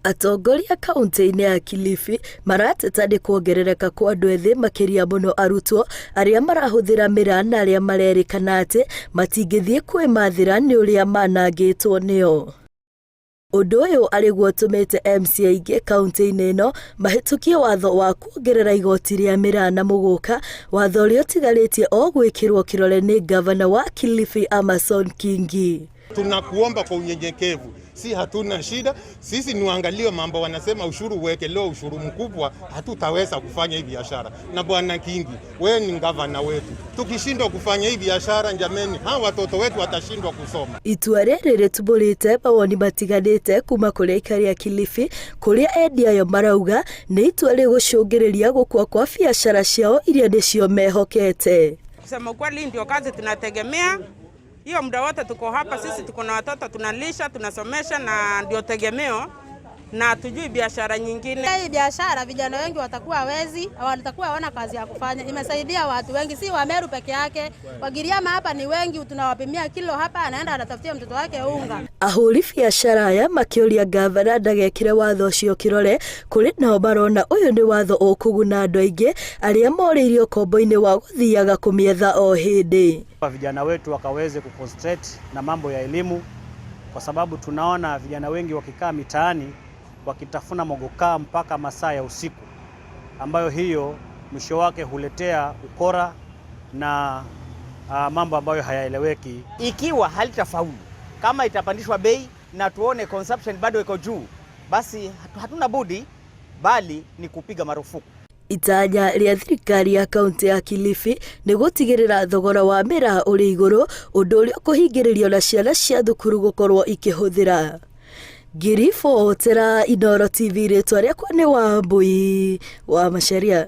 Atongoria kaunti-inĩ ya Kilifi marateta nĩ kuongerereka kwa andũ ethĩ makĩria mũno arutwo arĩa marahũthĩra mĩraa na arĩa marerĩkana atĩ matingĩthiĩ kwĩmathĩra nĩ ũrĩa manangĩtwo nĩo. Ũndũ ũyũ arĩguo ũtũmĩte MC aingĩ kaunti-inĩ ĩno mahĩtũkie watho wa kuongerera igoti rĩa mĩraa na mũgũka, watho ũrĩa ũtigarĩtie o gwĩkĩrwo kĩrore nĩ gavana wa Kilifi Amason Kingi. Tunakuomba kwa unyenyekevu, si hatuna shida, sisi niangalie mambo wanasema ushuru uwekelewe ushuru mkubwa, hatutaweza kufanya hii biashara. Na bwana Kingi, wewe ni gavana wetu, tukishindwa kufanya hii biashara njameni, hawa watoto wetu watashindwa kusoma. Itua rĩrĩ rĩtumũrĩte mawoni matiganĩte kuma kũrĩ aikari a Kilifi, kũrĩa endia ayo marauga nĩ itua rĩgũcũngĩrĩria gũkua kwa biashara ciao iria nĩcio mehokete. Kusema ukweli ndio kazi tunategemea. Hiyo muda wote tuko hapa, sisi tuko na watoto tunalisha, tunasomesha na ndio tegemeo, na tujui biashara nyingine. Hii biashara vijana wengi watakuwa wezi, watakuwa hawana kazi ya kufanya. Imesaidia watu wengi, si wa Meru peke yake. Wagiriama hapa ni wengi, tunawapimia kilo hapa, anaenda anatafutia mtoto wake unga. Ahũri biashara aya makĩũria gavana ndagekĩre watho ũcio kĩrore, kũrĩ nao marona ũyũ nĩ watho ũkũguna andũ aingĩ arĩa morĩirio kombo-inĩ wa gũthiaga kũmĩetha o hĩndĩ. Vijana wetu wakaweze kuconcentrate na mambo ya elimu, kwa sababu tunaona vijana wengi wakikaa mitaani wakitafuna mogoka mpaka masaa ya usiku, ambayo hiyo mwisho wake huletea ukora na mambo ambayo hayaeleweki. Ikiwa halitafaulu, kama itapandishwa bei na tuone consumption bado iko juu, basi hatuna budi bali ni kupiga marufuku. Itanya rĩa thirikari ya kaunti ya Kilifi nĩ gũtigĩrĩra thogora wa mĩraa ũrĩ igũrũ, ũndũ ũrĩa ũkũhingĩrĩrio na ciana cia thukuru gũkorwo ikĩhũthĩra. Ngiribotera Inooro TV, rĩtwa rĩakwa nĩ Wambui wa Macharia.